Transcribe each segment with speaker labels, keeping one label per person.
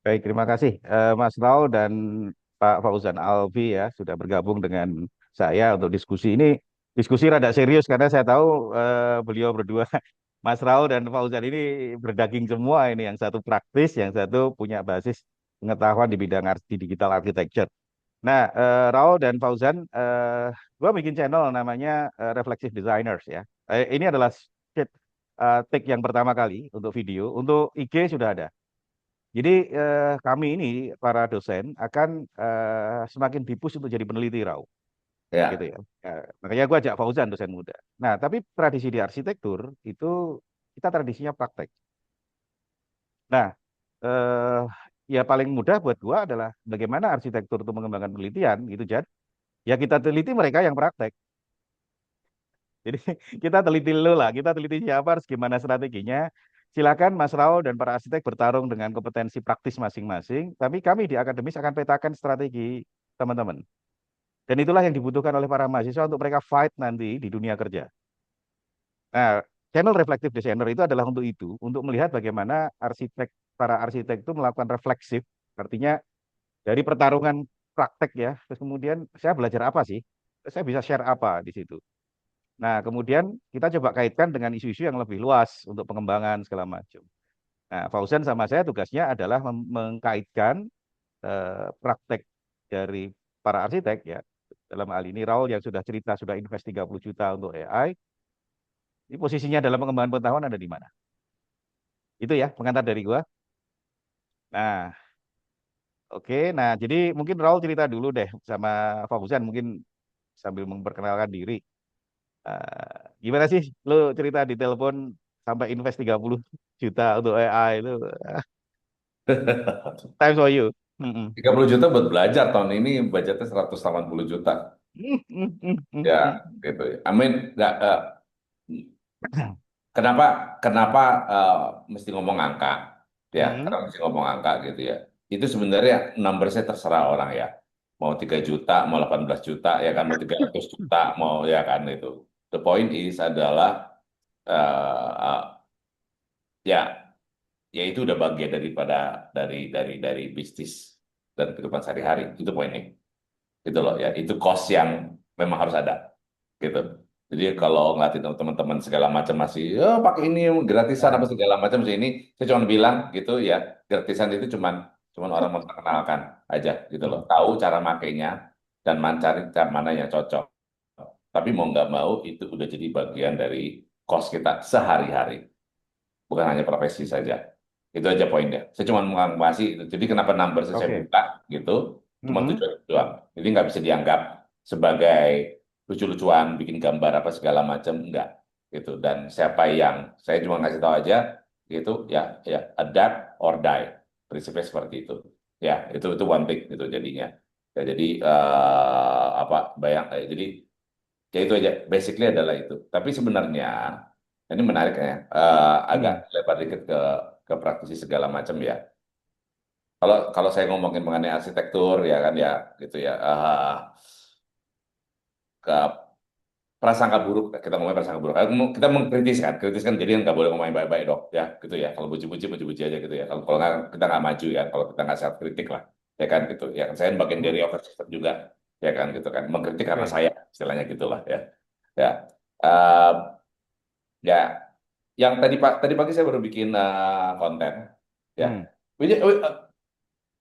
Speaker 1: Baik, terima kasih Mas Raul dan Pak Fauzan Alvi ya sudah bergabung dengan saya untuk diskusi ini. Diskusi rada serius karena saya tahu beliau berdua Mas Raul dan Fauzan ini berdaging semua ini. Yang satu praktis, yang satu punya basis pengetahuan di bidang di digital architecture. Nah, Raul dan Fauzan, gua bikin channel namanya Reflexive Designers ya. Ini adalah take yang pertama kali untuk video. Untuk IG sudah ada. Jadi kami ini para dosen akan semakin dipus untuk jadi peneliti Rau, gitu
Speaker 2: Ya,
Speaker 1: ya. Makanya gue ajak Fauzan dosen muda. Nah, tapi tradisi di arsitektur itu kita tradisinya praktek. Nah, eh, ya paling mudah buat gue adalah bagaimana arsitektur itu mengembangkan penelitian, gitu Jan. Ya kita teliti mereka yang praktek. Jadi kita teliti dulu lah, kita teliti siapa, harus gimana strateginya. Silakan Mas Rao dan para arsitek bertarung dengan kompetensi praktis masing-masing, tapi kami di akademis akan petakan strategi teman-teman. Dan itulah yang dibutuhkan oleh para mahasiswa untuk mereka fight nanti di dunia kerja. Nah, channel Reflective Designer itu adalah untuk itu, untuk melihat bagaimana para arsitek itu melakukan refleksif, artinya dari pertarungan praktek ya, terus kemudian saya belajar apa sih? Saya bisa share apa di situ. Nah, kemudian kita coba kaitkan dengan isu-isu yang lebih luas untuk pengembangan segala macam. Nah, Fauzan sama saya tugasnya adalah mengkaitkan praktek dari para arsitek ya. Dalam hal ini Raul yang sudah cerita sudah invest 30 juta untuk AI, ini posisinya dalam pengembangan pengetahuan ada di mana? Itu ya, pengantar dari gua. Nah, oke. Nah, jadi mungkin Raul cerita dulu deh sama Fauzan mungkin sambil memperkenalkan diri. Gimana sih lu cerita di telepon sampai invest 30 juta untuk AI itu? Time for you. Mm-mm.
Speaker 2: 30 juta buat belajar tahun ini budgetnya 180 juta. Ya, gitu ya. I mean, kenapa kenapa mesti ngomong angka? Ya,
Speaker 1: Mm-mm.
Speaker 2: kenapa mesti ngomong angka gitu ya. Itu sebenarnya numbersnya terserah orang ya. Mau 3 juta, mau 18 juta, ya kan, mau 300 juta, mau ya kan itu. The point is adalah eh, ya ya itu udah bagian daripada dari bisnis dan kehidupan sehari-hari. Itu poinnya. Gitu loh ya, itu cost yang memang harus ada gitu. Jadi kalau ngeliatin teman-teman segala macam masih pakai ini gratisan apa
Speaker 1: Nah,
Speaker 2: segala macam sih ini, saya cuma bilang gitu ya, gratisan itu cuman cuman orang memperkenalkan aja gitu loh,
Speaker 1: mm.
Speaker 2: tahu cara makainya dan mencari cara mana yang cocok, tapi mau nggak mau itu udah jadi bagian dari cost kita sehari-hari, bukan hanya profesi saja. Itu aja poinnya. Saya cuma mengonfirmasi itu. Jadi kenapa number saya
Speaker 1: Oke.
Speaker 2: buka gitu, cuma
Speaker 1: Mm-mm.
Speaker 2: tujuan itu doang. Jadi nggak bisa dianggap sebagai lucu-lucuan, bikin gambar apa segala macam, enggak. Gitu. Dan siapa yang saya cuma ngasih tahu aja gitu, ya ya adapt or die. Prinsipnya seperti itu. Ya, itu one thing gitu jadinya. Ya, jadi jadi ya itu aja. Basically adalah itu. Tapi sebenarnya ini menarik ya, agak
Speaker 1: Mm.
Speaker 2: lebar dikit ke praktisi segala macam ya. Kalau kalau saya ngomongin mengenai arsitektur ya kan ya gitu ya, ke prasangka buruk, kita ngomongin prasangka buruk. Kita kritis kan, jadi nggak boleh ngomongin baik-baik dong ya gitu ya. Kalau puji-puji puji-puji aja gitu ya. Kalau nggak kita nggak maju ya, kalau kita nggak self kritik lah ya kan gitu ya. Saya bagian dari
Speaker 1: Mm.
Speaker 2: over system juga ya kan gitu kan, mengkritik karena
Speaker 1: Oke.
Speaker 2: saya istilahnya gitulah ya. Ya. Eh, Ya, yang tadi pagi saya baru bikin konten, ya.
Speaker 1: Mm.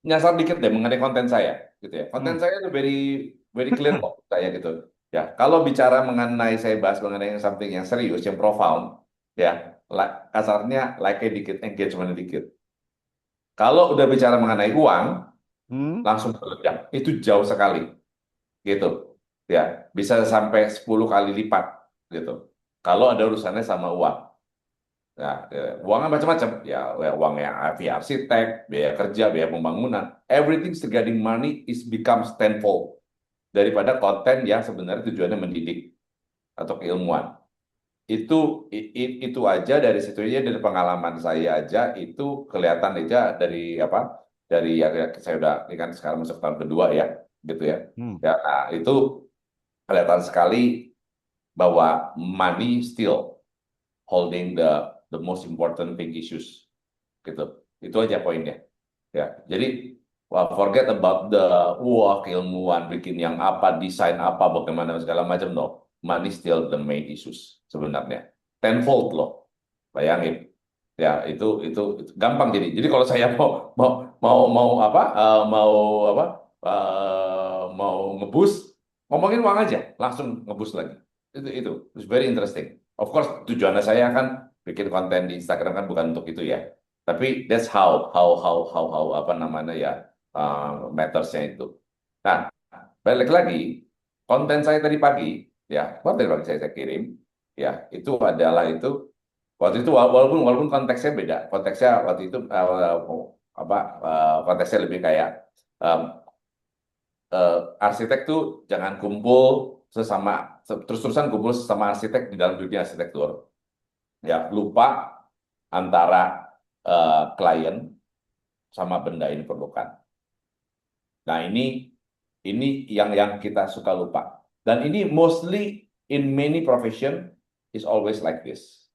Speaker 2: Nyasar dikit deh mengenai konten saya, gitu ya. Konten
Speaker 1: Mm.
Speaker 2: saya itu very very clear kok, saya gitu. Ya, kalau bicara mengenai saya bahas mengenai something yang serius, yang profound, ya, kasarnya like-nya dikit, engagement dikit. Kalau udah bicara mengenai uang,
Speaker 1: Mm.
Speaker 2: langsung meledak. Itu jauh sekali, gitu. Ya, bisa sampai 10 kali lipat, gitu. Kalau ada urusannya sama uang. Nah, uangnya macam-macam. Ya, uang yang via arsitek, biaya kerja, biaya pembangunan. Everything regarding money is becomes tenfold daripada konten yang sebenarnya tujuannya mendidik atau keilmuan. Itu aja dari situ aja, dari pengalaman saya aja itu kelihatan aja dari apa? Dari ya, saya udah ini kan sekarang masuk tahun kedua ya, gitu ya.
Speaker 1: Mm.
Speaker 2: Ya, nah, itu kelihatan sekali bahwa money still holding the most important thing issues gitu. Itu aja poinnya Ya, jadi forget about the keilmuan bikin yang apa, desain apa, bagaimana segala macam. No, money still the main issues sebenarnya. Tenfold loh, bayangin. Ya, itu gampang jadi. Jadi kalau saya mau apa, mau ngebus, ngomongin uang aja, langsung ngebus lagi. Itu it's very interesting. Of course, tujuannya saya kan bikin konten di Instagram kan bukan untuk itu ya. Tapi that's how apa namanya ya, mattersnya itu. Nah, balik lagi konten saya tadi pagi ya, konten tadi pagi saya kirim ya, itu adalah itu waktu itu walaupun konteksnya beda, konteksnya waktu itu konteksnya lebih kayak um, arsitek tuh jangan kumpul sesama terus-terusan kumpul sesama arsitek di dalam dunia arsitektur ya, lupa antara klien sama benda ini perlukan. Nah, ini yang kita suka lupa. Dan ini mostly in many profession is always like this.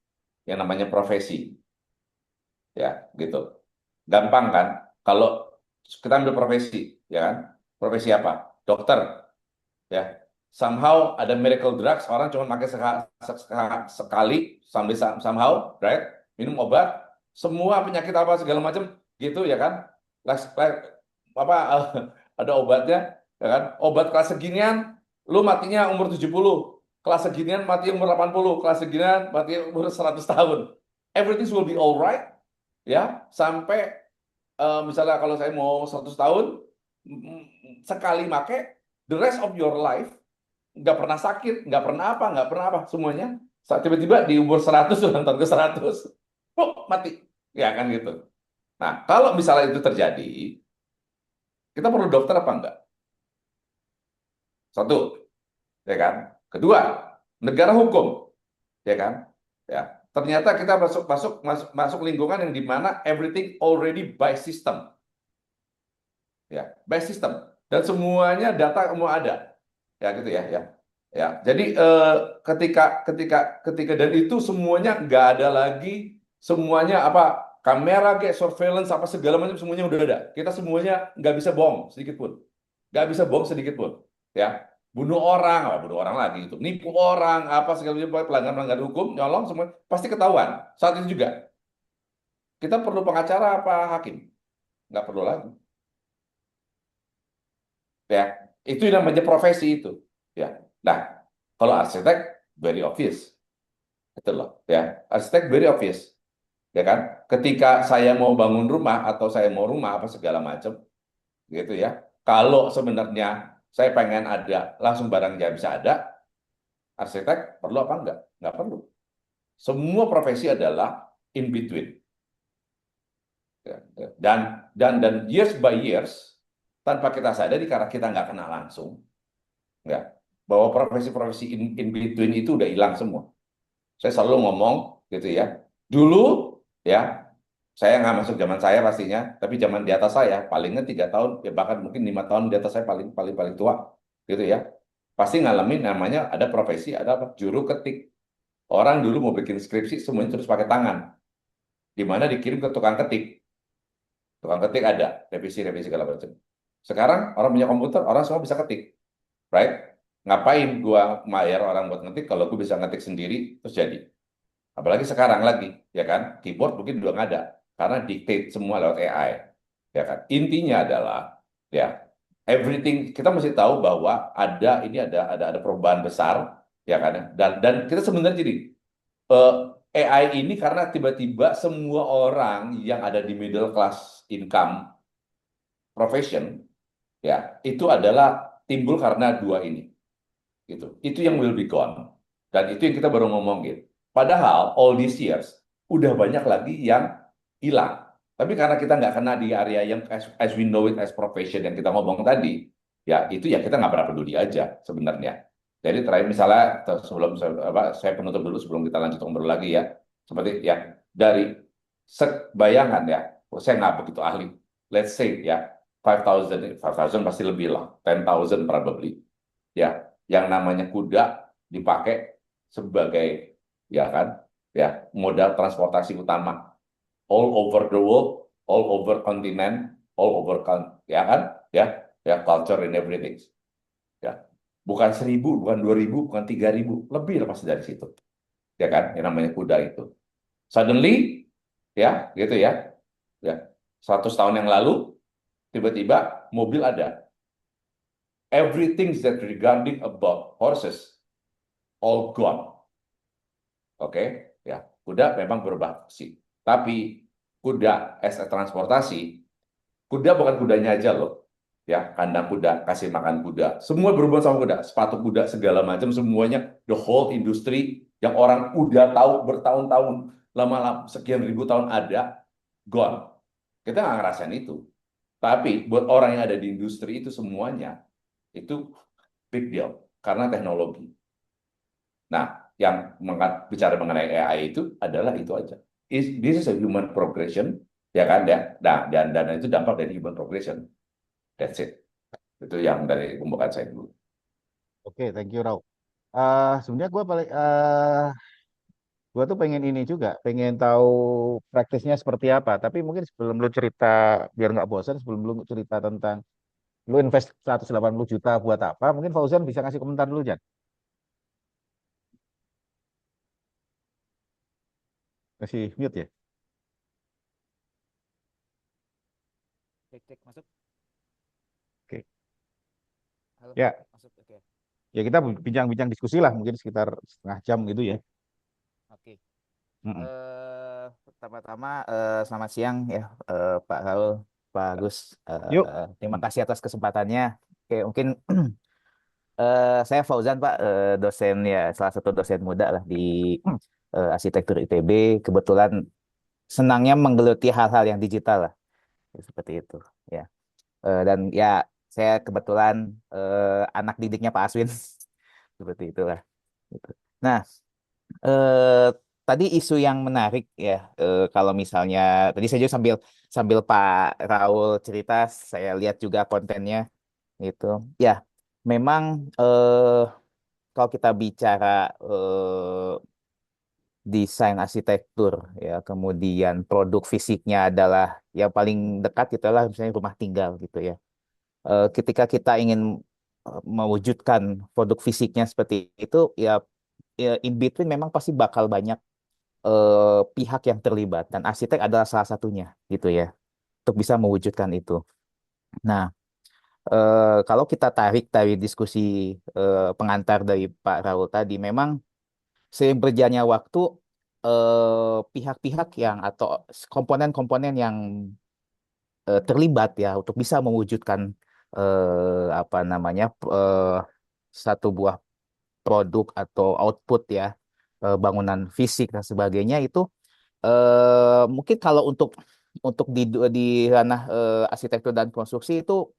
Speaker 2: Yang namanya profesi. Ya, gitu. Gampang kan? Kalau kita ambil profesi, ya kan? Profesi apa? Dokter, ya. Somehow ada miracle drugs, orang cuma pakai sekali, sampai somehow, right? Minum obat, semua penyakit apa segala macam, gitu ya kan? Apa ada obatnya, ya kan? Obat kelas seginian, lu matinya umur 70, kelas seginian mati umur 80, kelas seginian mati umur 100 tahun. Everything will be alright, ya, sampai misalnya kalau saya mau 100 tahun, sekali make, the rest of your life nggak pernah sakit, nggak pernah apa, semuanya tiba-tiba di umur 100 sudah nonton ke 100, mati, ya kan gitu. Nah, kalau misalnya itu terjadi, kita perlu dokter apa enggak? Satu, ya kan? Kedua, negara hukum, ya kan? Ya, ternyata kita masuk lingkungan yang di mana everything already by system, ya, by system, dan semuanya data semua ada, ya gitu ya, ya. Ya, jadi ketika dan itu semuanya nggak ada lagi, semuanya apa, kamera kayak surveillance apa segala macam semuanya udah ada. Kita semuanya nggak bisa bohong sedikit pun, nggak bisa bohong sedikit pun, ya. Bunuh orang lagi itu, nipu orang apa segala macam, pelanggar hukum, nyolong semua pasti ketahuan. Saat itu juga kita perlu pengacara apa hakim, nggak perlu lagi, ya. Itu yang namanya profesi itu, ya. Nah, kalau arsitek very obvious. Itu loh, ya. Arsitek very obvious, ya kan? Ketika saya mau bangun rumah atau saya mau rumah apa segala macam, gitu ya. Kalau sebenarnya saya pengen ada langsung barangnya bisa ada, arsitek perlu apa enggak? Enggak perlu. Semua profesi adalah in between. Ya, ya. Dan years by years tanpa kita sadari karena kita nggak kenal langsung, ya, bahwa profesi-profesi in between itu udah hilang semua. Saya selalu ngomong gitu ya. Dulu ya, saya nggak masuk zaman saya pastinya, tapi zaman di atas saya palingnya 3 tahun, ya bahkan mungkin 5 tahun di atas saya paling paling paling tua, gitu ya. Pasti ngalamin namanya ada profesi, ada apa? Juru ketik. Orang dulu mau bikin skripsi semuanya terus pakai tangan, di mana dikirim ke tukang ketik. Tukang ketik ada revisi-revisi segala macam. Sekarang orang punya komputer, orang semua bisa ketik, right? Ngapain gua bayar orang buat ngetik kalau gua bisa ngetik sendiri terus jadi? Apalagi sekarang lagi, ya kan? Keyboard mungkin udah nggak ada karena dictate semua lewat AI, ya kan? Intinya adalah, ya, everything kita mesti tahu bahwa ada perubahan besar, ya kan? Dan kita sebenarnya jadi eh, AI ini karena tiba-tiba semua orang yang ada di middle class income profession, ya, itu adalah timbul karena dua ini, gitu. Itu yang will be gone. Dan itu yang kita baru ngomongin. Padahal all these years udah banyak lagi yang hilang. Tapi karena kita nggak kena di area yang as we know it as profession yang kita ngomong tadi, ya itu ya kita nggak pernah peduli aja sebenarnya. Jadi terakhir misalnya sebelum saya penutup dulu sebelum kita lanjut ngobrol lagi ya, seperti ya dari bayangan ya, saya nggak begitu ahli. Let's say ya 5,000 pasti lebih lah, 10,000 probably. Ya, yang namanya kuda dipakai sebagai, ya kan, ya, modal transportasi utama all over the world, all over continent, all over ya kan, ya culture and everything, ya. Bukan 1.000, bukan 2.000, bukan 3.000, lebih lah pasti dari situ, ya kan, yang namanya kuda itu. Suddenly, ya, gitu ya, 100 tahun yang lalu, tiba-tiba mobil ada. Everything that regarding about horses, all gone. Oke, ya, kuda memang berubah sih. Tapi kuda as a transportasi, kuda bukan kudanya aja loh. Ya, kandang kuda, kasih makan kuda. Semua berhubungan sama kuda, sepatu kuda segala macam semuanya, the whole industry yang orang udah tahu bertahun-tahun, lama-lama sekian ribu tahun ada, gone. Kita nggak ngerasain itu. Tapi buat orang yang ada di industri itu semuanya itu big deal karena teknologi. Nah, yang bicara mengenai AI itu adalah itu aja. This is a human progression, ya kan ya. Nah, dan itu dampak dari human progression. That's it. Itu yang dari pembukaan saya dulu.
Speaker 1: Oke, thank you, Rau. Sebenarnya gue tuh pengen ini juga, pengen tahu praktisnya seperti apa. Tapi mungkin sebelum lu cerita, biar nggak bosan, sebelum lu cerita tentang lu invest 180 juta buat apa, mungkin Fauzan bisa ngasih komentar dulu, Jan. Masih mute ya?
Speaker 3: Cek cek masuk.
Speaker 1: Oke.
Speaker 3: Halo,
Speaker 1: Ya,
Speaker 3: masuk. Oke.
Speaker 1: ya kita bincang-bincang diskusi lah, mungkin sekitar setengah jam gitu ya.
Speaker 3: Oke.
Speaker 1: Mm-mm.
Speaker 3: Pertama-tama selamat siang ya Pak Raul, Pak Agus.
Speaker 1: Yuk.
Speaker 3: Terima kasih atas kesempatannya. Oke, mungkin saya Fauzan Pak, dosen ya salah satu dosen muda lah di arsitektur ITB. Kebetulan senangnya menggeluti hal-hal yang digital lah, seperti itu. Ya. Dan ya saya kebetulan anak didiknya Pak Aswin, seperti itulah. Gitu. Nah, eh, tadi isu yang menarik ya, kalau misalnya tadi saya juga sambil sambil Pak Raul cerita, saya lihat juga kontennya gitu. Ya, memang kalau kita bicara desain arsitektur ya, kemudian produk fisiknya adalah yang paling dekat itulah misalnya rumah tinggal gitu ya. Ketika kita ingin mewujudkan produk fisiknya seperti itu, ya, ya in between memang pasti bakal banyak pihak yang terlibat dan arsitek adalah salah satunya gitu ya untuk bisa mewujudkan itu. Nah, kalau kita tarik dari diskusi pengantar dari Pak Raul tadi, memang seiring berjalannya waktu pihak-pihak yang atau komponen-komponen yang terlibat ya untuk bisa mewujudkan apa namanya satu buah produk atau output ya, bangunan fisik dan sebagainya itu mungkin kalau untuk di ranah arsitektur dan konstruksi itu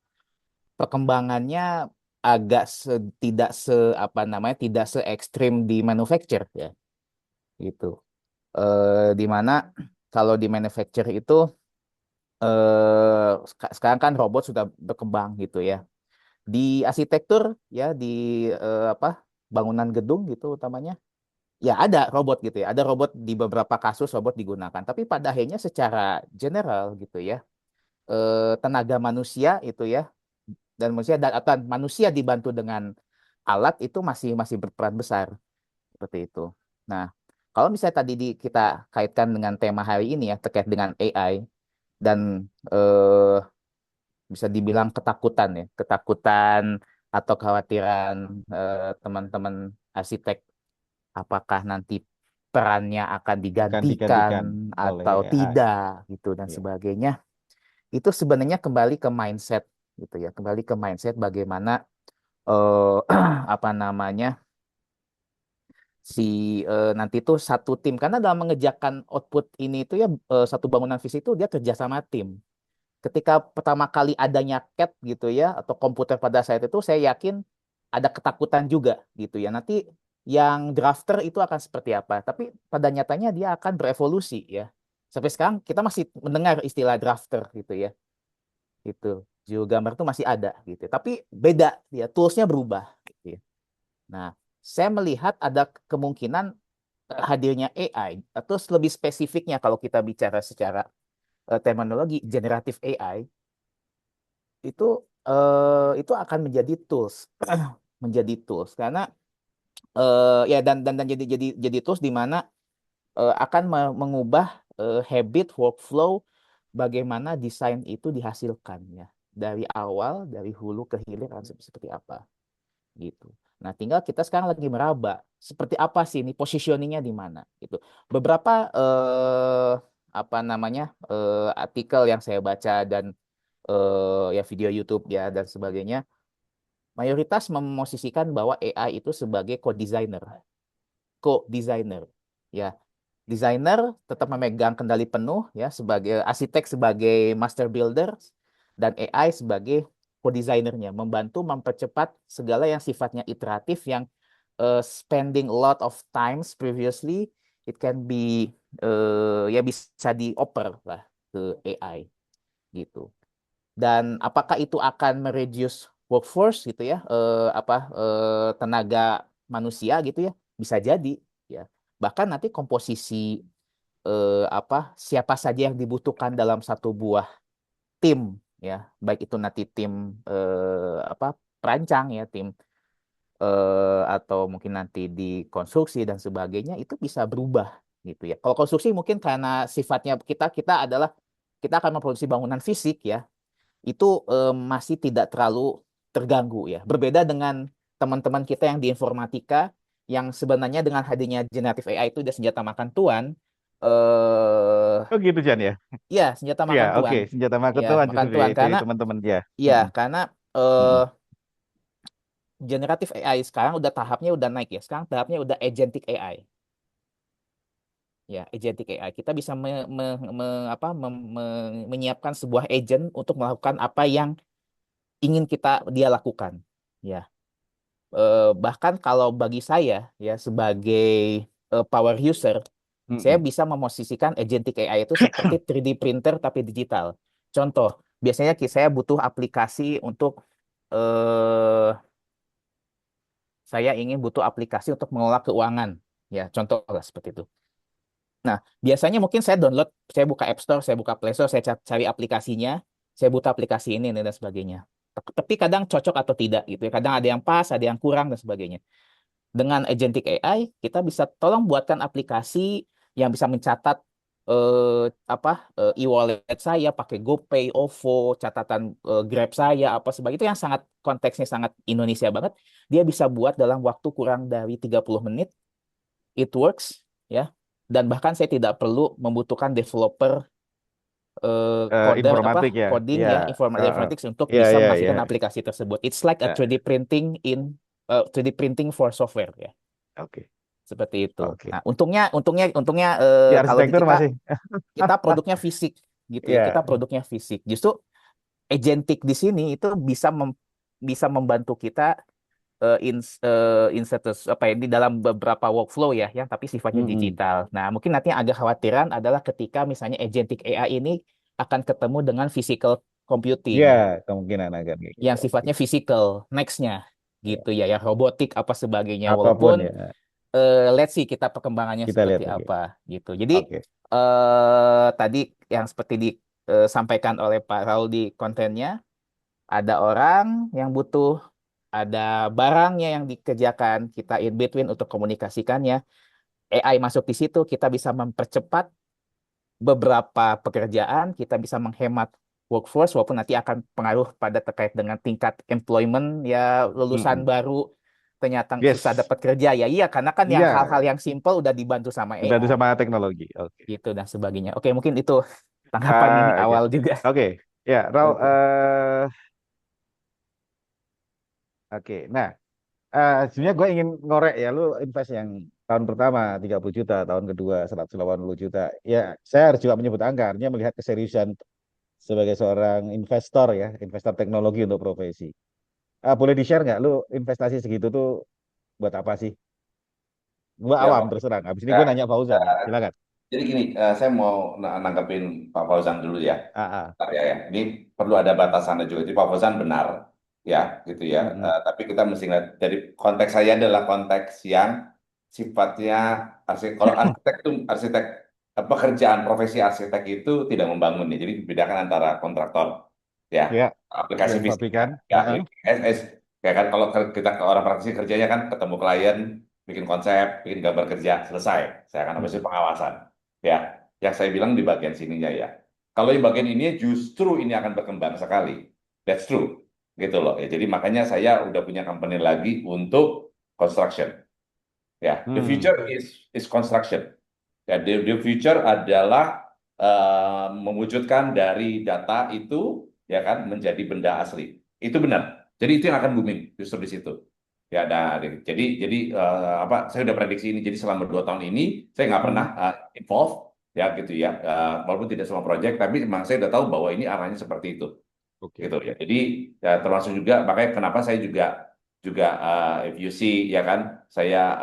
Speaker 3: perkembangannya agak tidak se apa namanya tidak se ekstrim di manufacture ya gitu. Di mana kalau di manufacture itu sekarang kan robot sudah berkembang gitu ya. Di arsitektur ya di apa bangunan gedung gitu utamanya ya ada robot gitu ya. Ada robot di beberapa kasus robot digunakan. Tapi pada akhirnya secara general gitu ya, tenaga manusia itu ya dan manusia dan atau manusia dibantu dengan alat itu masih masih berperan besar seperti itu. Nah, kalau misalnya tadi kita kaitkan dengan tema hari ini ya terkait dengan AI dan eh, bisa dibilang ketakutan ya, ketakutan atau kekhawatiran teman-teman arsitek apakah nanti perannya akan
Speaker 1: Akan
Speaker 3: digantikan
Speaker 1: digantikan oleh
Speaker 3: atau
Speaker 1: AI.
Speaker 3: tidak gitu dan
Speaker 1: Ya.
Speaker 3: sebagainya. Itu sebenarnya kembali ke mindset gitu ya, kembali ke mindset bagaimana apa namanya si nanti itu satu tim karena dalam mengerjakan output ini itu ya satu bangunan fisik itu dia kerja sama tim. Ketika pertama kali adanya CAD gitu ya atau komputer pada saat itu saya yakin ada ketakutan juga gitu ya. Nanti yang drafter itu akan seperti apa? Tapi pada nyatanya dia akan berevolusi ya. Sampai sekarang kita masih mendengar istilah drafter gitu ya. Gitu. Geogambar itu masih ada gitu. Tapi beda ya, toolsnya berubah gitu ya. Nah, saya melihat ada kemungkinan hadirnya AI atau lebih spesifiknya kalau kita bicara secara terminologi generatif AI itu akan menjadi tools, menjadi tools karena ya dan jadi tools di mana akan mengubah habit workflow bagaimana desain itu dihasilkan ya dari awal dari hulu ke hilir harus seperti apa gitu. Nah, tinggal kita sekarang lagi meraba seperti apa sih ini positioningnya di mana gitu. Beberapa apa namanya artikel yang saya baca dan ya video YouTube ya dan sebagainya mayoritas memosisikan bahwa AI itu sebagai co-designer ya. Desainer tetap memegang kendali penuh ya sebagai arsitek sebagai master builder dan AI sebagai co-designernya membantu mempercepat segala yang sifatnya iteratif yang spending a lot of times previously it can be ya bisa dioper lah ke AI gitu. Dan apakah itu akan mereduce workforce gitu ya tenaga manusia gitu ya bisa jadi ya bahkan nanti komposisi siapa saja yang dibutuhkan dalam satu buah tim ya baik itu nanti tim perancang ya tim atau mungkin nanti di konstruksi dan sebagainya itu bisa berubah gitu ya kalau konstruksi mungkin karena sifatnya kita adalah kita akan memproduksi bangunan fisik ya itu masih tidak terlalu terganggu ya. Berbeda dengan teman-teman kita yang di informatika yang sebenarnya dengan hadirnya generatif AI itu udah senjata makan tuan.
Speaker 1: Oh gitu Jan ya.
Speaker 3: Ya senjata
Speaker 1: Ya,
Speaker 3: makan
Speaker 1: oke.
Speaker 3: tuan.
Speaker 1: Senjata
Speaker 3: Ya
Speaker 1: maketuan
Speaker 3: makan
Speaker 1: justru
Speaker 3: tuan
Speaker 1: dari
Speaker 3: karena
Speaker 1: teman-teman ya.
Speaker 3: ya
Speaker 1: Mm-mm.
Speaker 3: karena
Speaker 1: Mm-mm.
Speaker 3: generatif AI sekarang udah tahapnya udah naik ya. Sekarang tahapnya udah agentic AI. Ya, agentic AI. Kita bisa menyiapkan sebuah agent untuk melakukan apa yang ingin dia lakukan. Ya. Bahkan kalau bagi saya ya sebagai power user, saya
Speaker 1: Mm-mm.
Speaker 3: bisa memosisikan agentic AI itu seperti 3D printer tapi digital. Contoh, biasanya saya butuh aplikasi untuk saya ingin butuh aplikasi untuk mengelola keuangan. Ya, contoh lah seperti itu. Nah, biasanya mungkin saya download, saya buka App Store, saya buka Play Store, saya cari aplikasinya, saya butuh aplikasi ini dan sebagainya. Tapi kadang cocok atau tidak gitu ya. Kadang ada yang pas, ada yang kurang dan sebagainya. Dengan agentic AI kita bisa tolong buatkan aplikasi yang bisa mencatat e-wallet saya pakai GoPay, OVO, catatan Grab saya apa sebagainya itu yang sangat konteksnya sangat Indonesia banget. Dia bisa buat dalam waktu kurang dari 30 menit. It works ya. Dan bahkan saya tidak perlu membutuhkan developer coder
Speaker 1: Informatik ya.
Speaker 3: coding
Speaker 1: Ya.
Speaker 3: ya
Speaker 1: Uh-uh.
Speaker 3: informatics untuk
Speaker 1: Ya,
Speaker 3: bisa
Speaker 1: ya, ya.
Speaker 3: menghasilkan aplikasi tersebut. It's like a
Speaker 1: Ya,
Speaker 3: 3D printing 3D printing for software ya.
Speaker 1: oke.
Speaker 3: Seperti itu.
Speaker 1: Oke.
Speaker 3: Nah, untungnya
Speaker 1: Di
Speaker 3: kalau di
Speaker 1: arsitektur
Speaker 3: kita
Speaker 1: masih.
Speaker 3: kita produknya fisik gitu ya. Kita
Speaker 1: Ya.
Speaker 3: produknya fisik. Justru agentic di sini itu bisa membantu kita insert apa ya di dalam beberapa workflow ya yang tapi sifatnya
Speaker 1: Mm-mm.
Speaker 3: digital. Nah, mungkin nanti yang agak khawatiran adalah ketika misalnya agentic AI ini akan ketemu dengan physical computing
Speaker 1: Ya, kemungkinan agak kayak gitu.
Speaker 3: yang
Speaker 1: Oke.
Speaker 3: sifatnya physical next-nya
Speaker 1: Ya.
Speaker 3: gitu ya, yang robotik apa sebagainya.
Speaker 1: Apapun
Speaker 3: Walaupun
Speaker 1: ya.
Speaker 3: let's see kita perkembangannya
Speaker 1: Kita
Speaker 3: seperti
Speaker 1: lihat lagi.
Speaker 3: apa gitu. Jadi
Speaker 1: Oke.
Speaker 3: tadi yang seperti disampaikan oleh Pak Raul di kontennya, ada orang yang butuh, ada barangnya yang dikerjakan, kita in between untuk komunikasikannya. AI masuk di situ, kita bisa mempercepat beberapa pekerjaan, kita bisa menghemat workforce, walaupun nanti akan pengaruh pada terkait dengan tingkat employment ya lulusan
Speaker 1: Mm-mm.
Speaker 3: baru ternyata susah
Speaker 1: Yes.
Speaker 3: dapat kerja ya iya karena kan yang
Speaker 1: Iya,
Speaker 3: hal-hal yang simple udah dibantu sama
Speaker 1: dibantu
Speaker 3: AI
Speaker 1: sama teknologi. Oke.
Speaker 3: gitu dan sebagainya. Oke, mungkin itu tanggapan
Speaker 1: Oke.
Speaker 3: awal juga.
Speaker 1: Oke. Ya, Raul.
Speaker 3: Oke.
Speaker 1: Oke. Nah, sebenarnya gue ingin ngorek ya, lu invest yang tahun pertama 30 juta, tahun kedua 180 juta. Ya, saya harus juga menyebut angka, artinya melihat keseriusan sebagai seorang investor ya, investor teknologi untuk profesi. Boleh di-share nggak, lu investasi segitu tuh buat apa sih? Gua
Speaker 2: Ya,
Speaker 1: awam
Speaker 2: Pak.
Speaker 1: terus terang. Habis ini
Speaker 2: Ya,
Speaker 1: gue nanya Fauzan nih,
Speaker 2: eh,
Speaker 1: silakan.
Speaker 2: jadi gini, saya mau nanggepin Pak Fauzan dulu ya.
Speaker 1: Ah, ah.
Speaker 2: Bentar ya. Ini perlu ada batasannya juga. Jadi Pak Fauzan benar, ya, gitu ya.
Speaker 1: Mm-mm.
Speaker 2: Tapi kita mesti lihat dari konteks saya adalah konteks yang sifatnya kalau arsitek itu arsitek pekerjaan profesi arsitek itu tidak membangun nih. Jadi dibedakan antara kontraktor. ya,
Speaker 1: Ya,
Speaker 2: aplikasi
Speaker 1: yang
Speaker 2: fisik
Speaker 1: pabrikan.
Speaker 2: ya, ya kan kalau kita ke orang praktisi kerjanya kan ketemu klien, bikin konsep, bikin gambar kerja, selesai. Saya akan habis itu pengawasan. Ya, yang saya bilang di bagian sininya ya. Kalau di bagian ini justru ini akan berkembang sekali. That's true. Gitu loh. Ya, jadi makanya saya udah punya company lagi untuk construction. Ya, the
Speaker 1: Hmm.
Speaker 2: future is construction. Ya, the future adalah mewujudkan dari data itu ya kan menjadi benda asli. Itu benar. Jadi itu yang akan booming justru di situ. Ya, nah, jadi apa? Saya udah prediksi ini. Jadi selama 2 tahun ini saya nggak pernah
Speaker 1: Hmm.
Speaker 2: involve ya gitu ya. Walaupun tidak semua project, tapi memang saya udah tahu bahwa ini arahnya seperti itu
Speaker 1: Oke.
Speaker 2: gitu ya. Jadi ya, termasuk juga makanya kenapa saya juga juga if you see ya kan saya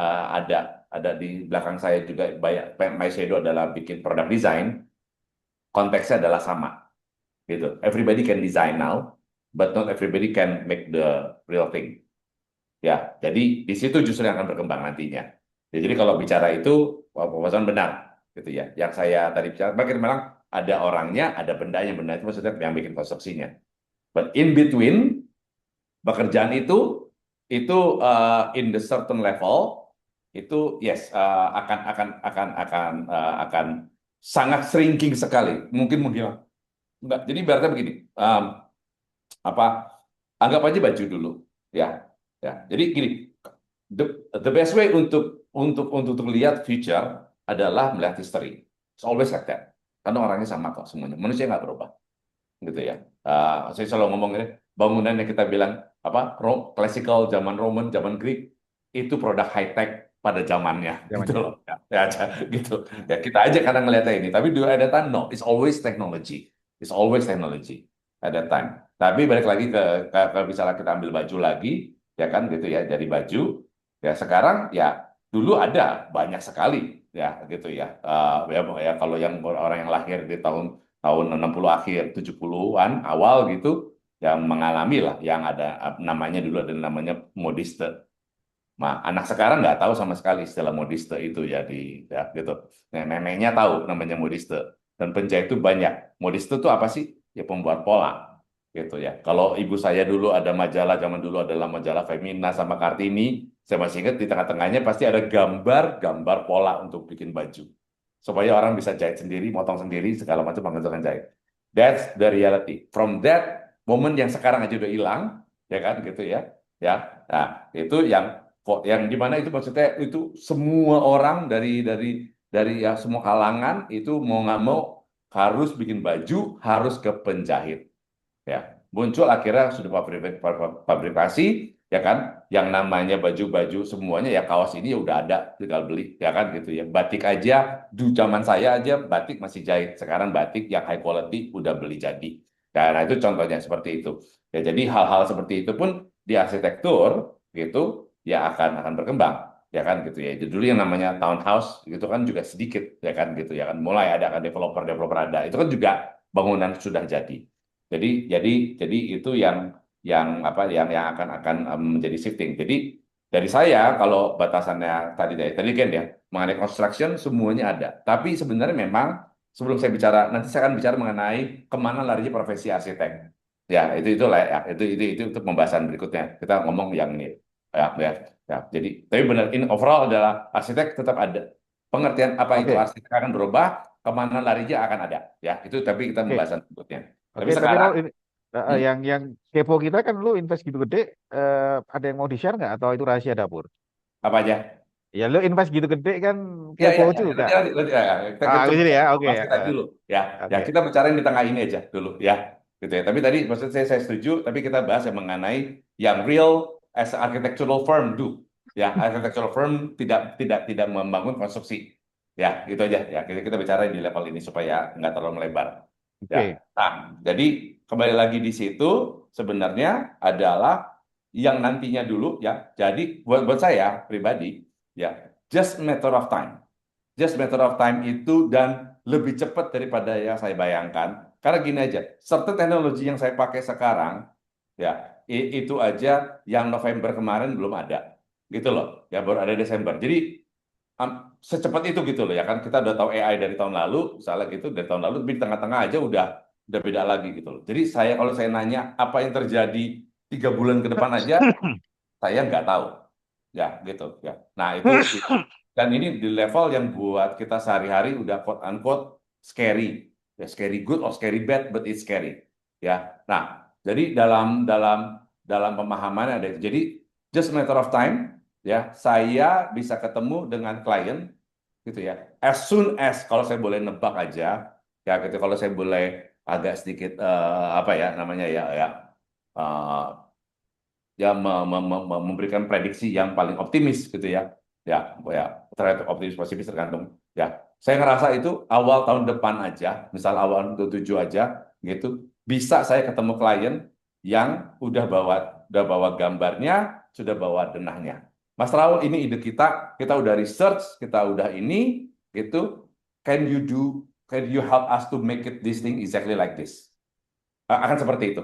Speaker 2: ada di belakang saya juga banyak my shadow adalah bikin produk design, konteksnya adalah sama gitu. Everybody can design now, but not everybody can make the real thing. Ya, jadi di situ justru yang akan berkembang nantinya. Ya, jadi kalau bicara itu, pembahasan benar, gitu ya. Yang saya tadi bicara, makin memang ada orangnya, ada bendanya, benda itu maksudnya yang bikin konstruksinya. But in between, pekerjaan itu in the certain level itu yes akan sangat shrinking sekali, mungkin menghilang. Enggak, jadi ibaratnya begini, apa anggap aja baju dulu, ya, ya. Jadi gini, the best way untuk lihat future adalah melihat history. It's always like that. Karena orangnya sama kok semuanya, manusia nggak berubah gitu ya. Saya selalu ngomong ini, bangunan yang kita bilang apa classical zaman Roman, zaman Greek itu produk high tech pada zamannya gitu
Speaker 1: Zamannya.
Speaker 2: loh. Ya, aja gitu. Ya kita aja kadang ngeliatnya ini, tapi dulu ada time no, it's always technology. It's always technology at that time. Tapi balik lagi ke misalnya kita ambil baju lagi, ya kan gitu ya, dari baju ya sekarang ya dulu ada banyak sekali ya gitu ya. Ya kalau yang orang yang lahir di tahun 60 akhir 70-an awal gitu yang mengalami lah yang ada namanya dulu ada namanya modiste. Nah, anak sekarang nggak tahu sama sekali istilah modiste itu ya di ya gitu. Nah, neneknya tahu namanya modiste dan penjahit itu banyak. Modiste itu apa sih? Ya pembuat pola gitu ya. Kalau ibu saya dulu ada majalah zaman dulu adalah majalah Femina sama Kartini, saya masih ingat di tengah-tengahnya pasti ada gambar pola untuk bikin baju supaya orang bisa jahit sendiri, motong sendiri, segala macam menghasilkan jahit. That's the reality. From that moment yang sekarang aja udah hilang, ya kan gitu ya, ya. Nah itu yang dimana itu maksudnya itu semua orang dari ya semua kalangan itu mau nggak mau harus bikin baju, harus ke penjahit ya muncul akhirnya sudah pabrikasi ya kan yang namanya baju-baju semuanya ya kaos ini ya udah ada tinggal beli ya kan gitu ya batik aja du zaman saya aja batik masih jahit sekarang batik yang high quality udah beli jadi nah itu contohnya seperti itu ya jadi hal-hal seperti itu pun di arsitektur gitu ya akan berkembang ya kan gitu ya. Jadi dulu yang namanya townhouse gitu kan juga sedikit ya kan gitu ya kan mulai ada kan developer ada itu kan juga bangunan sudah jadi jadi itu yang apa yang akan menjadi shifting. Jadi dari saya kalau batasannya tadi kan ya mengenai construction semuanya ada. Tapi sebenarnya memang sebelum saya bicara nanti saya akan bicara mengenai kemana larinya profesi arsitek. Ya itu lah ya itu untuk pembahasan berikutnya. Kita ngomong yang ini ya. Jadi tapi benar in overall adalah arsitek tetap ada. Pengertian apa itu
Speaker 1: Oke.
Speaker 2: arsitek akan berubah, kemana larinya akan ada. Ya itu tapi kita
Speaker 1: Oke.
Speaker 2: pembahasan berikutnya. Tapi
Speaker 1: Oke, tapi Rol,
Speaker 2: sekarang,
Speaker 1: ini
Speaker 2: hmm,
Speaker 1: yang kepo kita kan lu invest gitu gede, ada yang mau di-share nggak atau itu rahasia dapur?
Speaker 2: apa aja?
Speaker 1: Ya lu invest gitu gede kan
Speaker 2: Ya,
Speaker 1: kepo
Speaker 2: ya, ya.
Speaker 1: juga.
Speaker 2: Nanti, ya, kita
Speaker 1: Di
Speaker 2: coba
Speaker 1: sini ya, oke ya.
Speaker 2: informasi tadi dulu. Ya, ya
Speaker 1: Oke.
Speaker 2: kita bicara di tengah ini aja dulu, ya, gitu ya. Tapi tadi maksud saya setuju, tapi kita bahas yang mengenai yang real as an architectural firm do. Ya, architectural firm tidak membangun konstruksi. Ya, gitu aja. Ya, kita bicara di level ini supaya nggak terlalu melebar.
Speaker 1: Oke.
Speaker 2: Ya, nah, jadi kembali lagi di situ sebenarnya adalah yang nantinya dulu ya. Jadi buat saya pribadi ya, just matter of time. Just matter of time itu dan lebih cepat daripada yang saya bayangkan. Karena gini aja, certain teknologi yang saya pakai sekarang, ya itu aja yang November kemarin belum ada, gitu loh. Ya baru ada Desember. Jadi secepat itu gitu loh ya kan kita udah tahu AI dari tahun lalu, misalnya gitu dari tahun lalu, di tengah-tengah aja udah beda lagi gitu loh. Jadi kalau saya nanya apa yang terjadi 3 bulan ke depan aja, saya nggak tahu. Ya, gitu ya. Nah, dan ini di level yang buat kita sehari-hari udah quote unquote scary. Ya, scary good or scary bad, but it's scary. Ya. Nah, jadi dalam pemahaman ada itu. Jadi just a matter of time ya, saya bisa ketemu dengan klien gitu ya. As soon as, kalau saya boleh nebak aja ya gitu, kalau saya boleh agak sedikit apa ya namanya eh, memberikan prediksi yang paling optimis gitu ya terhadap optimis pesimis tergantung ya, saya ngerasa itu awal tahun depan aja, misal awal 27 aja gitu, bisa saya ketemu klien yang udah bawa gambarnya, sudah bawa denahnya. Mas Raul, ini ide kita udah research, kita udah ini gitu, can you help us to make it this thing exactly like this. Akan seperti itu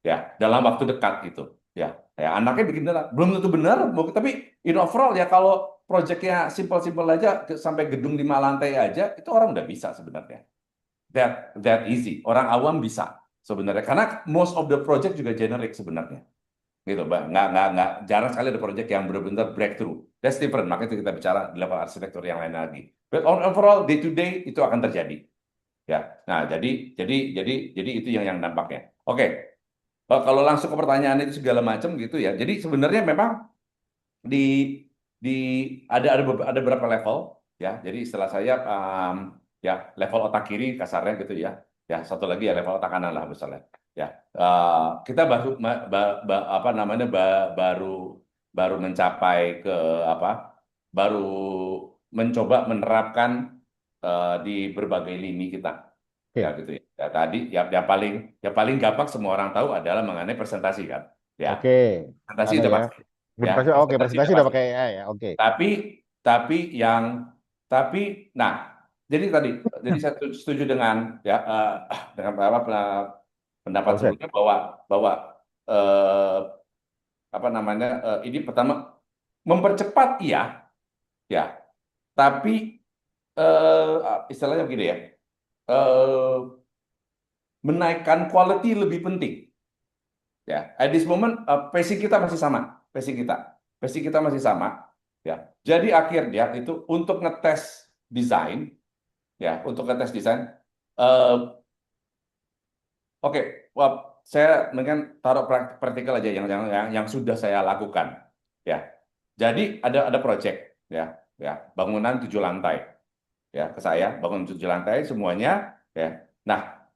Speaker 2: ya, dalam waktu dekat gitu ya anaknya bikin belum tentu benar, tapi in overall ya, kalau proyeknya simpel-simpel aja sampai gedung 5 lantai aja, itu orang udah bisa sebenarnya, that easy, orang awam bisa sebenarnya, karena most of the project juga generic sebenarnya gitu, Bang. Nggak jarang sekali ada project yang benar-benar breakthrough, that's different, makanya kita bicara di level arsitektur yang lain lagi, but overall day to day itu akan terjadi ya. Nah, jadi itu yang dampaknya. Oke. Kalau langsung ke pertanyaan itu segala macam gitu ya. Jadi sebenarnya memang di di ada beberapa level ya. Jadi istilah saya ya level otak kiri kasarnya gitu ya. Ya, satu lagi ya level otak kanan lah misalnya. Ya, kita apa namanya baru mencapai ke apa? Baru mencoba menerapkan di berbagai lini kita. Ya
Speaker 1: Oke,
Speaker 2: gitu ya. Ya, tadi yang paling gampang semua orang tahu adalah mengenai presentasi kan. Ya,
Speaker 1: oke.
Speaker 2: presentasi
Speaker 1: Anu
Speaker 2: udah
Speaker 1: ya.
Speaker 2: pasti. Ya,
Speaker 1: Presentasi, oke,
Speaker 2: presentasi
Speaker 1: presentasi
Speaker 2: udah
Speaker 1: udah
Speaker 2: pasti.
Speaker 1: pakai AI ya, oke.
Speaker 2: Tapi tapi yang tapi nah, jadi saya setuju dengan dengan pendapat
Speaker 1: Pak Ustadz.
Speaker 2: sebelumnya bahwa eh, apa namanya ini pertama mempercepat ya, tapi istilahnya begini ya. eh, Menaikkan quality lebih penting. Ya, at this moment pacing kita masih sama, pacing kita masih sama. Ya, jadi akhirnya itu untuk ngetes desain, eh, oke, wah, saya dengan taruh praktikal aja yang sudah saya lakukan. Ya, jadi ada project bangunan 7 lantai ke saya, bangun 7 lantai semuanya Nah,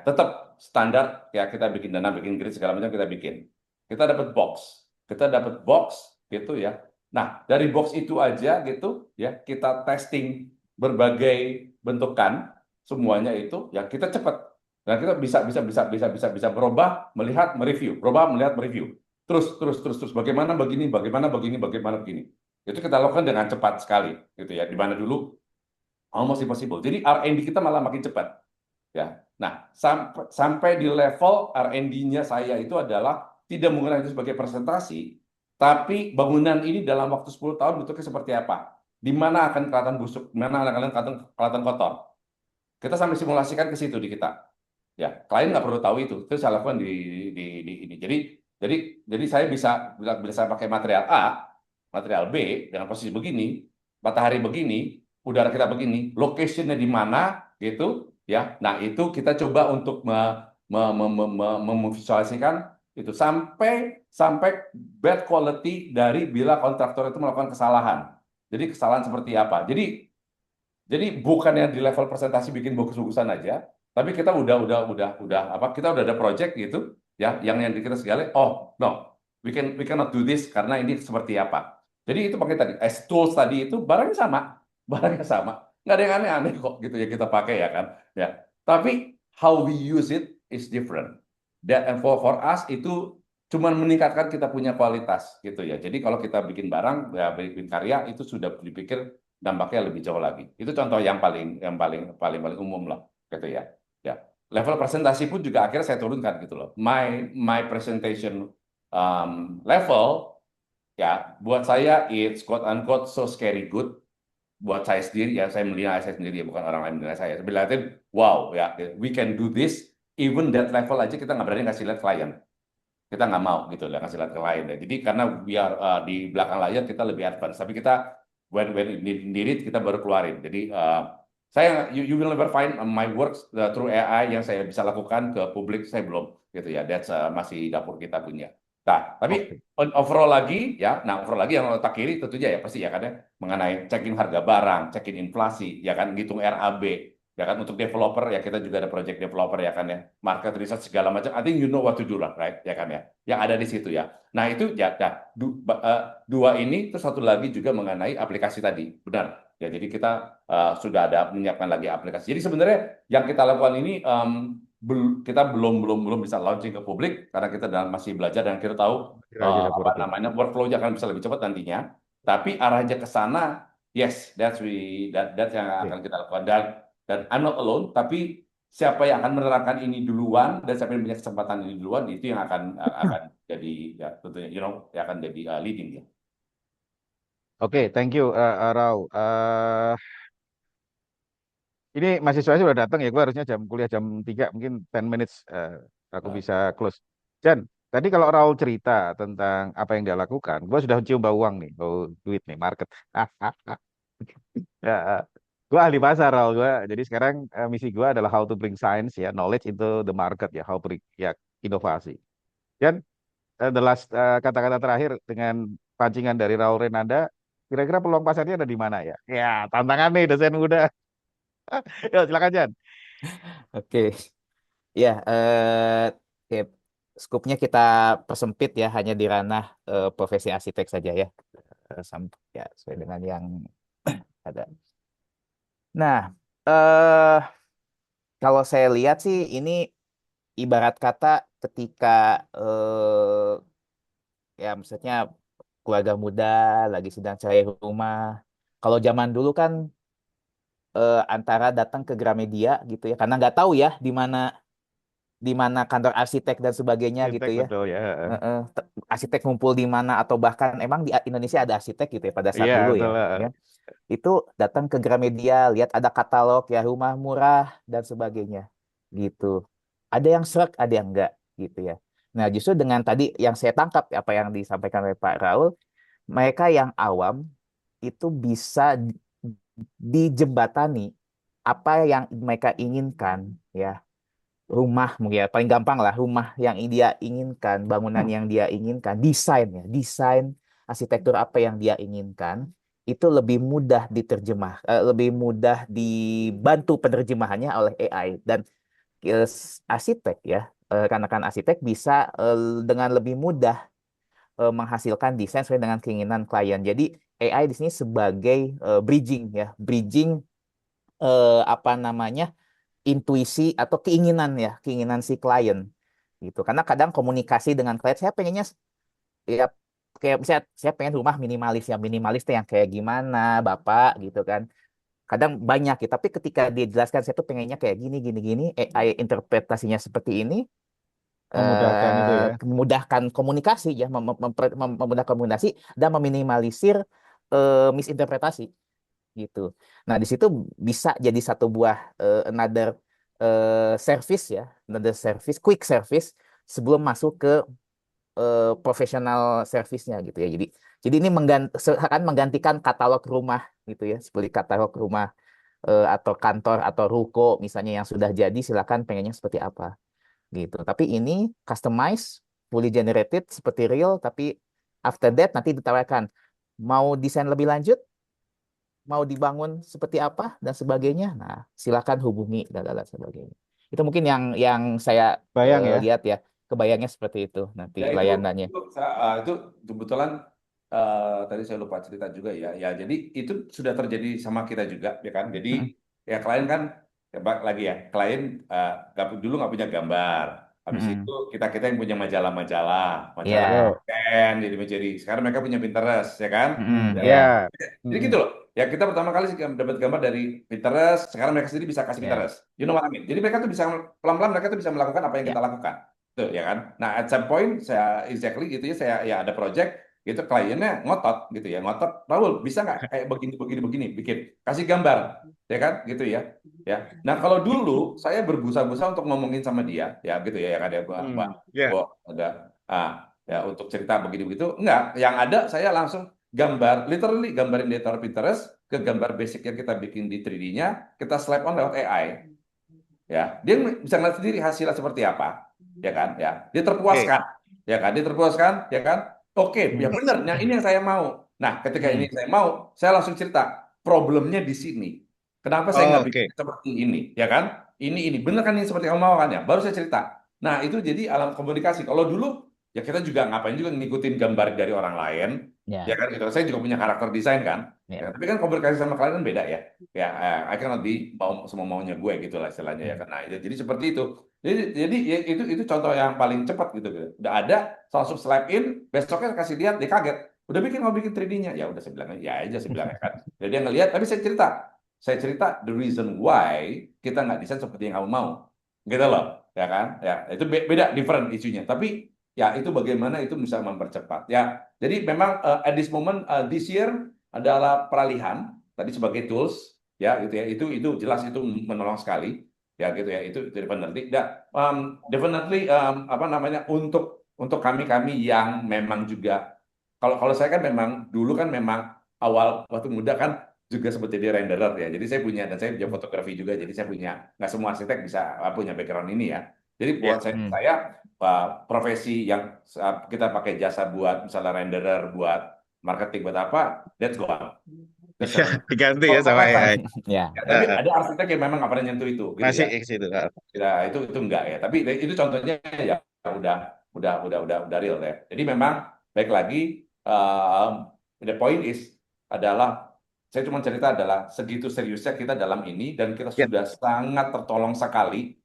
Speaker 2: tetap standar kita bikin dana, bikin grid segala macam kita bikin. Kita dapat box gitu ya. Nah, dari box itu aja gitu ya, kita testing berbagai bentukan semuanya itu ya, kita cepat. Dan kita bisa berubah, melihat, mereview, berubah, melihat, mereview. Terus bagaimana begini. Itu kita lakukan dengan cepat sekali gitu ya. Di mana dulu almost impossible. Jadi R&D kita malah makin cepat. Ya. Nah, sampai di level R&D-nya saya itu adalah tidak menggunakan itu sebagai presentasi, tapi bangunan ini dalam waktu 10 tahun bentuknya seperti apa? Di mana akan kelihatan busuk, di mana akan kelihatan kotor. Kita sampai simulasikan ke situ di kita. Ya, klien nggak perlu tahu itu. Itu saya lakukan di ini. Jadi saya bila saya pakai material A, material B dengan posisi begini, matahari begini, udara kita begini, location-nya di mana gitu ya. Nah, itu kita coba untuk memvisualisasikan itu sampai bad quality dari bila kontraktor itu melakukan kesalahan. Jadi kesalahan seperti apa? Jadi bukannya di level presentasi bikin bagus-bagusan aja, tapi kita kita udah ada project gitu ya, yang kita segala, oh no, we cannot do this karena ini seperti apa. Jadi itu pakai tadi as tools tadi itu barangnya sama, nggak ada yang aneh-aneh kok gitu ya kita pakai ya kan ya. Tapi how we use it is different. That and for us itu cuman meningkatkan kita punya kualitas gitu ya. Jadi kalau kita bikin barang ya, bikin karya itu sudah dipikir dampaknya lebih jauh lagi. Itu contoh yang paling umum lah, gitu ya. Ya, level presentasi pun juga akhirnya saya turunkan gitu loh. My presentation level ya, buat saya it's quote unquote so scary good. Buat saya sendiri ya, saya melihat saya sendiri ya, bukan orang lain menilai saya. Saya lihatin, wow ya, we can do this even that level aja kita nggak berani ngasih lihat klien. Kita nggak mau gitu lah ngasih lihat ke klien. Ya. Jadi karena biar di belakang layar kita lebih advance, tapi kita when need it kita baru keluarin. Jadi you will never find my works through AI yang saya bisa lakukan ke publik, saya belum gitu ya. That's masih dapur kita punya. Nah, tapi
Speaker 1: Oke.
Speaker 2: overall lagi ya, overall lagi yang otak kiri tentunya ya pasti ya kan ya mengenai checking harga barang, checking inflasi, ya kan ngitung RAB, ya kan untuk developer ya kita juga ada project developer ya kan ya, market research segala macam. I think you know what to do lah, right? Ya kan ya, yang ada di situ ya. Nah itu ya, dua ini terus satu lagi juga mengenai aplikasi tadi, benar. Ya, jadi kita sudah ada menyiapkan lagi aplikasi. Jadi sebenarnya yang kita lakukan ini kita belum bisa launching ke publik karena kita masih belajar dan kita tahu
Speaker 1: Kira aja dapur,
Speaker 2: apa
Speaker 1: oke.
Speaker 2: namanya workflow-nya akan bisa lebih cepat nantinya. Tapi arahnya ke sana, yes, that yang
Speaker 1: Oke.
Speaker 2: akan kita lakukan dan I'm not alone. Tapi siapa yang akan menerapkan ini duluan dan siapa yang punya kesempatan ini duluan itu yang akan jadi ya tentunya yang akan jadi leading ya.
Speaker 1: Oke, thank you, Rau. Ini mahasiswanya sudah datang ya, gue harusnya kuliah jam 3, mungkin 10 minutes aku
Speaker 2: Nah,
Speaker 1: bisa close. Jan, tadi kalau Raul cerita tentang apa yang dia lakukan, gue sudah cium bau uang nih, bau duit nih, market. Ya, gue ahli pasar, Raul. Jadi sekarang misi gue adalah how to bring science ya, knowledge into the market ya, how bring ya inovasi. Dan the last kata-kata terakhir dengan pancingan dari Raul Renanda, kira-kira peluang pasarnya ada di mana ya? Ya, tantangan nih dosen muda. Ya, silakan Jan.
Speaker 3: Oke, ya, oke. Skupnya kita persempit ya, hanya di ranah profesi arsitek saja ya, ya sesuai dengan yang ada. Nah, eh kalau saya lihat sih ini ibarat kata ketika ya maksudnya keluarga muda lagi sedang cari rumah. Kalau zaman dulu kan antara datang ke Gramedia gitu ya, karena nggak tahu ya di mana kantor arsitek dan sebagainya gitu
Speaker 1: Fintech
Speaker 3: ya.
Speaker 1: betul ya.
Speaker 3: Arsitek ngumpul di mana atau bahkan emang di Indonesia ada arsitek gitu ya pada saat
Speaker 1: Iya
Speaker 3: dulu
Speaker 1: betul.
Speaker 3: ya. Ya. Itu datang ke Gramedia, lihat ada katalog ya rumah murah dan sebagainya gitu. Ada yang serak, ada yang enggak gitu ya. Nah, justru dengan tadi yang saya tangkap apa yang disampaikan oleh Pak Raul, mereka yang awam itu bisa dijembatani apa yang mereka inginkan ya, rumah mungkin ya paling gampang lah, rumah yang dia inginkan, bangunan yang dia inginkan, desain ya, desain arsitektur apa yang dia inginkan itu lebih mudah diterjemah, lebih mudah dibantu penerjemahannya oleh AI. Dan arsitek ya, rekan-rekan arsitek bisa dengan lebih mudah menghasilkan desain sesuai dengan keinginan klien. Jadi AI di sini sebagai bridging ya, bridging apa namanya, intuisi atau keinginan ya, keinginan si klien gitu. Karena kadang komunikasi dengan klien, saya pengennya ya kayak misalnya saya pengen rumah minimalis ya, minimalis tuh yang kayak gimana Bapak gitu kan. Kadang banyak ya, tapi ketika dia jelaskan saya tuh pengennya kayak gini gini gini, AI interpretasinya seperti ini,
Speaker 1: Memudahkan itu ya.
Speaker 3: memudahkan komunikasi ya, memudahkan komunikasi dan meminimalisir misinterpretasi gitu. Nah, di situ bisa jadi satu buah another service ya, another service, quick service sebelum masuk ke professional service-nya gitu ya. Jadi ini akan menggantikan katalog rumah gitu ya, seperti katalog rumah atau kantor atau ruko misalnya yang sudah jadi, silakan pengennya seperti apa gitu. Tapi ini customize, fully generated seperti real, tapi after that nanti ditawarkan mau desain lebih lanjut, mau dibangun seperti apa dan sebagainya. Nah, silakan hubungi dan sebagainya. Itu mungkin yang saya
Speaker 1: Bayang ya.
Speaker 3: lihat ya, kebayangnya seperti itu nanti
Speaker 2: Ya
Speaker 3: layanannya.
Speaker 2: itu kebetulan tadi saya lupa cerita juga ya. Ya jadi itu sudah terjadi sama kita juga ya kan. Jadi
Speaker 3: Mm-mm.
Speaker 2: ya klien kan ya, lagi ya klien dulu nggak punya gambar. Habis itu
Speaker 3: Mm-mm.
Speaker 2: kita yang punya majalah-majalah, majalah
Speaker 3: Ya,
Speaker 1: Betul.
Speaker 2: kan jadi sekarang mereka punya Pinterest ya kan.
Speaker 3: mm-mm,
Speaker 2: Ya,
Speaker 3: ya,
Speaker 1: Ya.
Speaker 2: jadi gitu loh. Ya kita pertama kali sih dapat gambar dari Pinterest, sekarang mereka sendiri bisa kasih
Speaker 3: ya,
Speaker 2: Pinterest. You know what I mean? Jadi mereka tuh bisa pelan-pelan mereka tuh bisa melakukan apa yang
Speaker 3: ya,
Speaker 2: kita lakukan. Tuh, ya kan? Nah, at some point saya exactly gitu ya saya ya ada project gitu kliennya ngotot gitu ya, ngotot, Raul bisa nggak kayak begini bikin, kasih gambar, ya kan, gitu ya. Nah kalau dulu saya berbusa-busa untuk ngomongin sama dia, ya gitu ya kan ya, Mbak,
Speaker 1: Ya.
Speaker 2: ada, ya untuk cerita begini begitu, enggak, yang ada saya langsung gambar, literally gambarin di Pinterest ke gambar basic yang kita bikin di 3D-nya, kita slap on lewat AI. Ya dia bisa ngeliat sendiri hasilnya seperti apa, ya kan, ya dia
Speaker 1: Oke.
Speaker 2: terpuaskan, ya kan, oke ya
Speaker 3: Hmm.
Speaker 2: benar, nah ini yang saya mau, nah ketika ini
Speaker 3: Hmm.
Speaker 2: saya mau, saya langsung cerita problemnya di sini, kenapa saya nggak bikin
Speaker 1: Oke.
Speaker 2: seperti ini, ya kan, ini benar kan, ini seperti yang mau kan, ya baru saya cerita. Nah itu jadi alam komunikasi. Kalau dulu ya kita juga ngapain juga ngikutin gambar dari orang lain, ya
Speaker 3: Ya,
Speaker 2: kan, gitu, saya juga punya karakter desain kan,
Speaker 3: ya.
Speaker 2: ya, tapi kan komunikasi sama klien kan beda ya. Ya, I cannot be mau semua maunya gue gitu lah istilahnya ya
Speaker 3: Hmm.
Speaker 2: karena jadi seperti itu. Jadi ya, itu contoh yang paling cepat gitu. Udah ada, langsung slap in, besoknya kasih lihat, dia kaget. Udah mau bikin 3D-nya. Ya udah saya bilang ya aja saya bilang ya kan. Jadi dia ngelihat, tapi saya cerita the reason why kita nggak desain seperti yang kamu mau, gitu loh, ya kan? Ya itu beda, different isunya. Tapi ya itu bagaimana itu bisa mempercepat. Ya, jadi memang at this moment this year adalah peralihan tadi sebagai tools ya gitu ya, itu jelas itu menolong sekali ya gitu ya, itu definitely definitely apa namanya, untuk kami yang memang juga, kalau kalau saya kan memang dulu kan memang awal waktu muda kan juga seperti di renderer ya, jadi saya punya, dan saya punya fotografi juga, jadi saya punya, nggak semua arsitek bisa punya background ini ya, jadi buat
Speaker 1: Ya.
Speaker 3: Hmm.
Speaker 2: saya profesi yang kita pakai jasa buat misalnya renderer, buat marketing, buat apa, that's gone. That's
Speaker 1: Bisa
Speaker 2: gone.
Speaker 1: diganti ya
Speaker 2: Oh,
Speaker 1: sama
Speaker 2: selesai.
Speaker 1: AI.
Speaker 3: Ya.
Speaker 2: Ya, tapi ada arsitek yang memang nggak pernah nyentuh itu, gitu
Speaker 1: Masih
Speaker 2: ya.
Speaker 1: ke situ.
Speaker 2: Ya, itu enggak ya. Tapi itu contohnya ya udah real ya. Jadi memang baik lagi, the point is adalah saya cuma cerita adalah segitu seriusnya kita dalam ini, dan kita
Speaker 1: Ya.
Speaker 2: sudah sangat tertolong sekali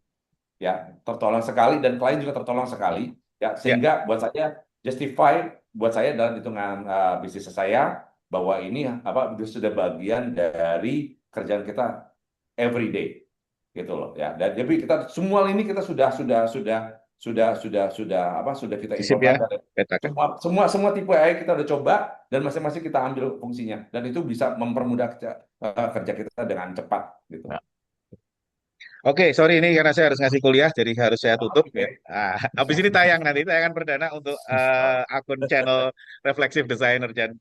Speaker 2: ya, tertolong sekali, dan klien juga tertolong
Speaker 3: Ya.
Speaker 2: sekali ya,
Speaker 1: Ya.
Speaker 2: sehingga buat saya justify, buat saya dalam hitungan bisnis saya, bahwa ini apa itu sudah bagian dari kerjaan kita every day gitu loh ya, dan jadi kita semua ini kita sudah kita
Speaker 1: Sip ya.
Speaker 2: imporkan dari
Speaker 1: Petakan.
Speaker 2: semua tipe AI kita udah coba, dan masing-masing kita ambil fungsinya, dan itu bisa mempermudah kerja kita dengan cepat gitu.
Speaker 3: Ya.
Speaker 1: Oke, sorry ini karena saya harus ngasih kuliah, jadi harus saya tutup ya.
Speaker 2: Oke.
Speaker 1: Habis ini nanti tayangan perdana untuk akun channel Reflexive Designer. Dan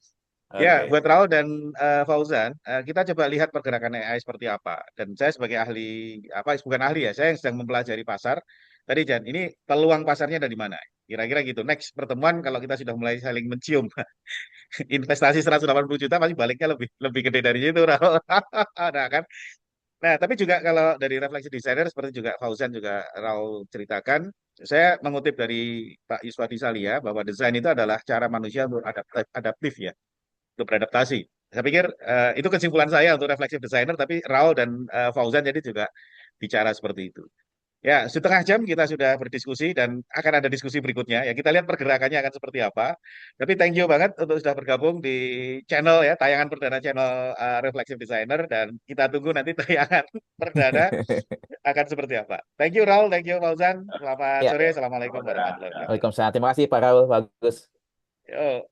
Speaker 1: ya,
Speaker 2: Oke.
Speaker 1: buat Raul dan Fauzan, kita coba lihat pergerakan AI seperti apa. Dan saya sebagai ahli, apa, bukan ahli ya, saya yang sedang mempelajari pasar. Tadi Jan, ini peluang pasarnya ada di mana? Kira-kira gitu. Next pertemuan kalau kita sudah mulai saling mencium investasi 180 juta, pasti baliknya lebih lebih gede dari itu, Raul. Nah, kan? Nah, tapi juga kalau dari refleksi desainer seperti juga Fauzan juga Raul ceritakan, saya mengutip dari Pak Yuswadi Salia bahwa desain itu adalah cara manusia untuk adaptif ya, untuk beradaptasi. Saya pikir itu kesimpulan saya untuk refleksi desainer, tapi Raul dan Fauzan jadi juga bicara seperti itu. Ya, setengah jam kita sudah berdiskusi dan akan ada diskusi berikutnya. Ya, kita lihat pergerakannya akan seperti apa. Tapi thank you banget untuk sudah bergabung di channel ya, tayangan perdana channel Reflexive Designer, dan kita tunggu nanti tayangan perdana akan seperti apa. Thank you Raul, thank you Fauzan. Selamat
Speaker 3: Ya.
Speaker 1: sore, Assalamualaikum warahmatullahi wabarakatuh.
Speaker 3: Waalaikumsalam. Terima kasih Pak Raul. Bagus.
Speaker 1: Yo.